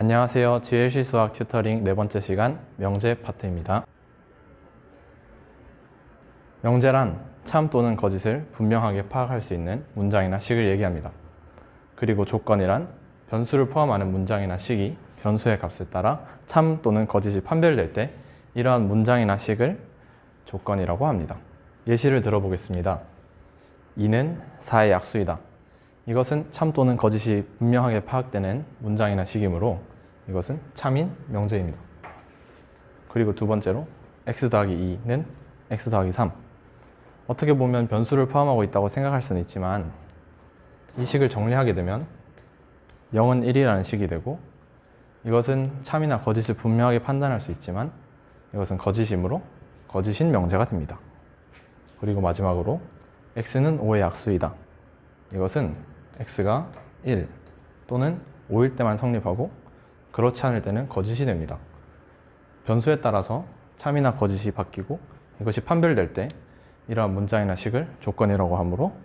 안녕하세요. GLC 수학 튜터링 네 번째 시간 명제 파트입니다. 명제란 참 또는 거짓을 분명하게 파악할 수 있는 문장이나 식을 얘기합니다. 그리고 조건이란 변수를 포함하는 문장이나 식이 변수의 값에 따라 참 또는 거짓이 판별될 때 이러한 문장이나 식을 조건이라고 합니다. 예시를 들어보겠습니다. 2는 4의 약수이다. 이것은 참 또는 거짓이 분명하게 파악되는 문장이나 식이므로 이것은 참인 명제입니다. 그리고 두 번째로 x 더하기 2는 x 더하기 3. 어떻게 보면 변수를 포함하고 있다고 생각할 수는 있지만 이 식을 정리하게 되면 0은 1이라는 식이 되고 이것은 참이나 거짓을 분명하게 판단할 수 있지만 이것은 거짓이므로 거짓인 명제가 됩니다. 그리고 마지막으로 x는 5의 약수이다. 이것은 x가 1 또는 5일 때만 성립하고 그렇지 않을 때는 거짓이 됩니다. 변수에 따라서 참이나 거짓이 바뀌고 이것이 판별될 때 이러한 문장이나 식을 조건이라고 하므로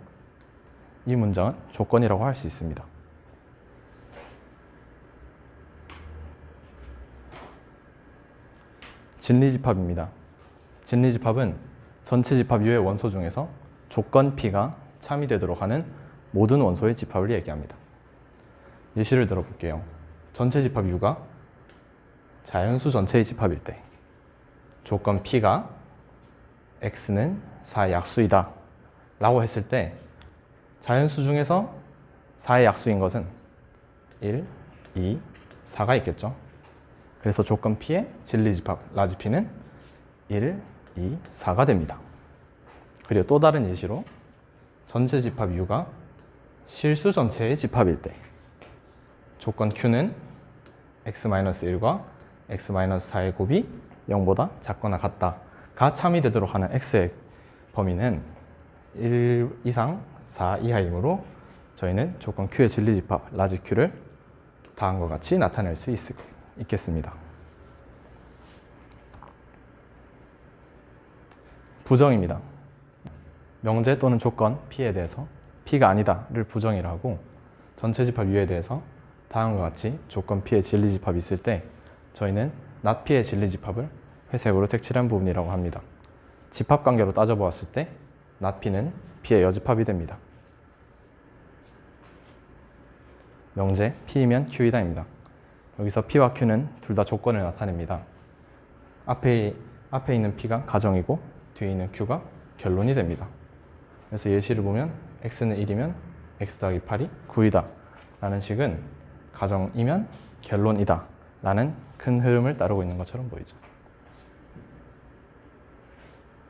이 문장은 조건이라고 할 수 있습니다. 진리집합입니다. 진리집합은 전체 집합 U의 원소 중에서 조건 P가 참이 되도록 하는 모든 원소의 집합을 얘기합니다. 예시를 들어볼게요. 전체 집합 U가 자연수 전체의 집합일 때 조건 P가 X는 4의 약수이다 라고 했을 때 자연수 중에서 4의 약수인 것은 1, 2, 4가 있겠죠. 그래서 조건 P의 진리집합 라지 P는 1, 2, 4가 됩니다. 그리고 또 다른 예시로 전체 집합 U가 실수 전체의 집합일 때 조건 Q는 x-1과 x-4의 곱이 0보다 작거나 같다가 참이 되도록 하는 x의 범위는 1 이상 4 이하이므로 저희는 조건 Q의 진리집합 라지 Q를 다음과 같이 나타낼 수 있겠습니다. 부정입니다. 명제 또는 조건 P에 대해서 P가 아니다를 부정이라 하고 전체 집합 U에 대해서 다음과 같이 조건 P의 진리집합이 있을 때 저희는 not P의 진리집합을 회색으로 색칠한 부분이라고 합니다. 집합관계로 따져보았을 때 not P는 P의 여집합이 됩니다. 명제 P이면 Q이다입니다. 여기서 P와 Q는 둘 다 조건을 나타냅니다. 앞에 있는 P가 가정이고 뒤에 있는 Q가 결론이 됩니다. 그래서 예시를 보면 x는 1이면 x 더하기 8이 9이다 라는 식은 가정이면 결론이다 라는 큰 흐름을 따르고 있는 것처럼 보이죠.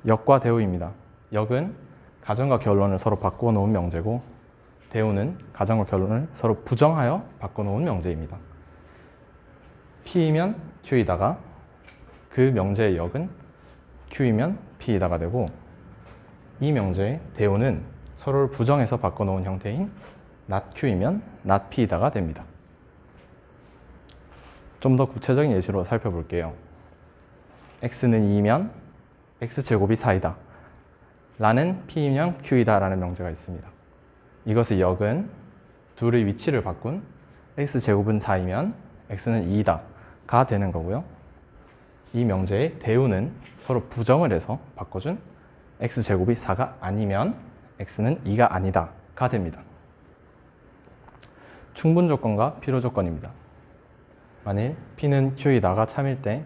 역과 대우입니다. 역은 가정과 결론을 서로 바꾸어 놓은 명제고 대우는 가정과 결론을 서로 부정하여 바꿔 놓은 명제입니다. P이면 Q이다가 그 명제의 역은 Q이면 P이다가 되고 이 명제의 대우는 서로를 부정해서 바꿔놓은 형태인 not Q이면 not P이다가 됩니다. 좀 더 구체적인 예시로 살펴볼게요. x는 2이면 x제곱이 4이다 라는 P이면 Q이다 라는 명제가 있습니다. 이것의 역은 둘의 위치를 바꾼 x제곱은 4이면 x는 2이다 가 되는 거고요. 이 명제의 대우는 서로 부정을 해서 바꿔준 x제곱이 4가 아니면 x는 2가 아니다 가 됩니다. 충분조건과 필요조건입니다. 만일 P는 Q이다가 참일 때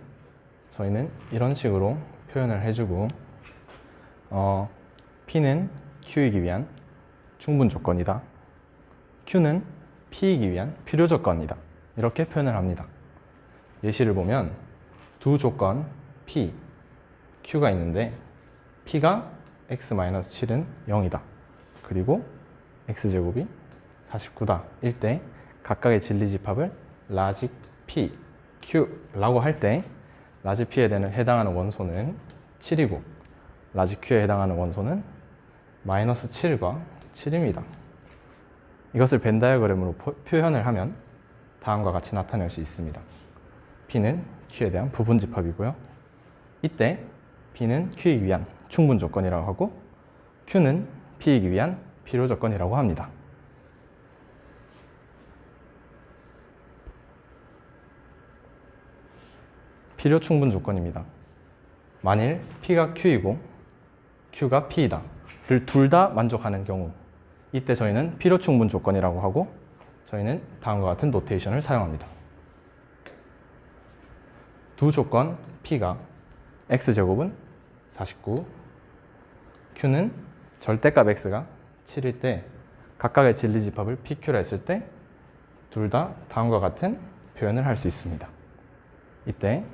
저희는 이런 식으로 표현을 해주고 P는 Q이기 위한 충분조건이다. Q는 P이기 위한 필요조건이다. 이렇게 표현을 합니다. 예시를 보면 두 조건 P, Q가 있는데 P가 x-7은 0이다. 그리고 x제곱이 49다. 일 때 각각의 진리집합을 라지 P, Q라고 할 때 라지 P에 해당하는 원소는 7이고 라지 Q에 해당하는 원소는 -7과 7입니다. 이것을 벤 다이어그램으로 표현을 하면 다음과 같이 나타낼 수 있습니다. P는 Q에 대한 부분집합이고요. 이때 P는 Q이기 위한 충분조건이라고 하고 Q는 P이기 위한 필요조건이라고 합니다. 필요 충분 조건입니다. 만일 P가 Q이고 Q가 P이다 를 둘 다 만족하는 경우, 이때 저희는 필요 충분 조건이라고 하고 저희는 다음과 같은 노테이션을 사용합니다. 두 조건 P가 X제곱은 49, Q는 절대값 X가 7일 때 각각의 진리집합을 PQ라 했을 때 둘 다 다음과 같은 표현을 할 수 있습니다. 이때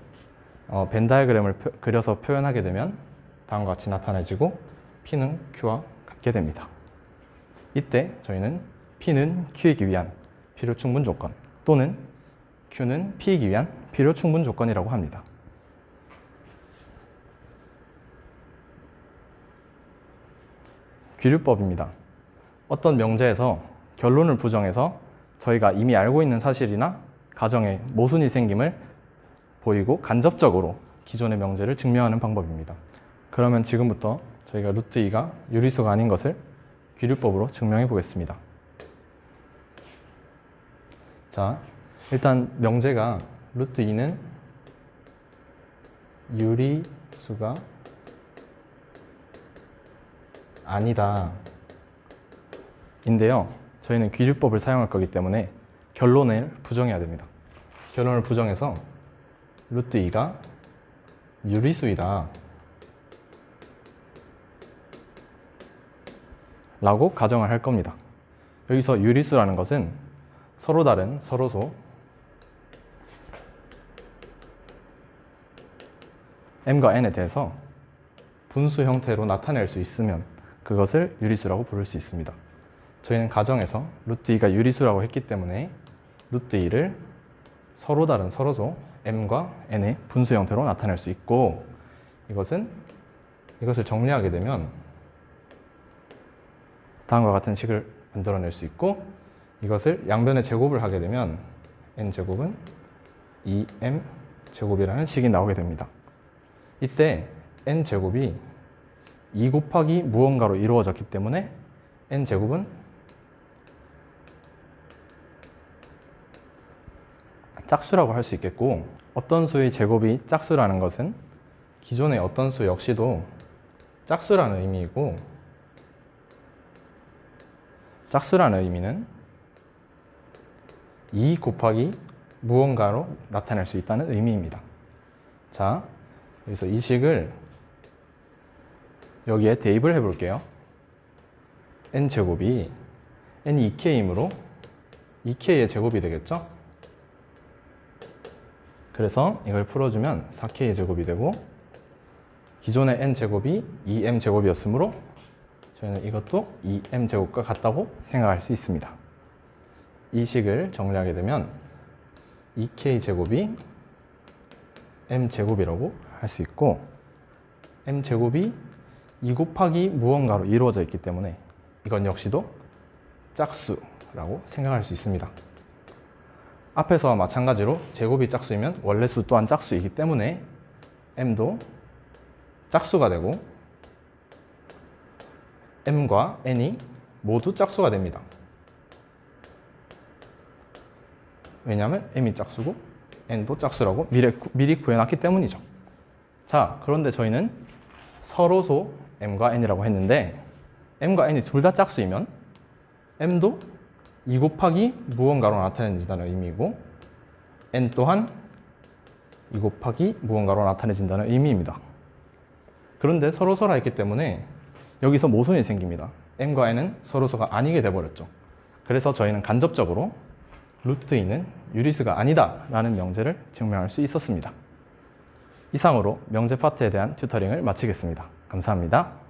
벤 다이어그램을 그려서 표현하게 되면 다음과 같이 나타내지고 P는 Q와 같게 됩니다. 이때 저희는 P는 Q이기 위한 필요 충분 조건 또는 Q는 P이기 위한 필요 충분 조건이라고 합니다. 귀류법입니다. 어떤 명제에서 결론을 부정해서 저희가 이미 알고 있는 사실이나 가정에 모순이 생김을 보이고 간접적으로 기존의 명제를 증명하는 방법입니다. 그러면 지금부터 저희가 루트 2가 유리수가 아닌 것을 귀류법으로 증명해 보겠습니다. 자, 일단 명제가 루트 2는 유리수가 아니다 인데요. 저희는 귀류법을 사용할 거기 때문에 결론을 부정해야 됩니다. 결론을 부정해서 루트 2가 유리수이다 라고 가정을 할 겁니다. 여기서 유리수라는 것은 서로 다른 서로소 m과 n에 대해서 분수 형태로 나타낼 수 있으면 그것을 유리수라고 부를 수 있습니다. 저희는 가정에서 루트 2가 유리수라고 했기 때문에 루트 2를 서로 다른 서로소 m과 n의 분수 형태로 나타낼 수 있고, 이것을 정리하게 되면 다음과 같은 식을 만들어낼 수 있고, 이것을 양변의 제곱을 하게 되면 n제곱은 2m제곱이라는 식이 나오게 됩니다. 이때 n제곱이 2 곱하기 무언가로 이루어졌기 때문에 n제곱은 짝수라고 할 수 있겠고, 어떤 수의 제곱이 짝수라는 것은 기존의 어떤 수 역시도 짝수라는 의미이고, 짝수라는 의미는 2 곱하기 무언가로 나타낼 수 있다는 의미입니다. 자, 여기서 이 식을 여기에 대입을 해볼게요. n제곱이 n이 2k이므로 2k의 제곱이 되겠죠? 그래서 이걸 풀어주면 4k의 제곱이 되고, 기존의 n제곱이 2m제곱이었으므로 저희는 이것도 2m제곱과 같다고 생각할 수 있습니다. 이 식을 정리하게 되면 2k제곱이 m제곱이라고 할 수 있고, m제곱이 2 곱하기 무언가로 이루어져 있기 때문에 이건 역시도 짝수라고 생각할 수 있습니다. 앞에서와 마찬가지로 제곱이 짝수이면 원래수 또한 짝수이기 때문에 m도 짝수가 되고 m과 n이 모두 짝수가 됩니다. 왜냐하면 m이 짝수고 n도 짝수라고 미리 구해놨기 때문이죠. 자, 그런데 저희는 서로소 m과 n이라고 했는데 m과 n이 둘 다 짝수이면 m도 2 곱하기 무언가로 나타내진다는 의미이고 n 또한 2 곱하기 무언가로 나타내진다는 의미입니다. 그런데 서로소라 했기 때문에 여기서 모순이 생깁니다. m과 n은 서로소가 아니게 돼버렸죠. 그래서 저희는 간접적으로 루트 2는 유리수가 아니다 라는 명제를 증명할 수 있었습니다. 이상으로 명제 파트에 대한 튜터링을 마치겠습니다. 감사합니다.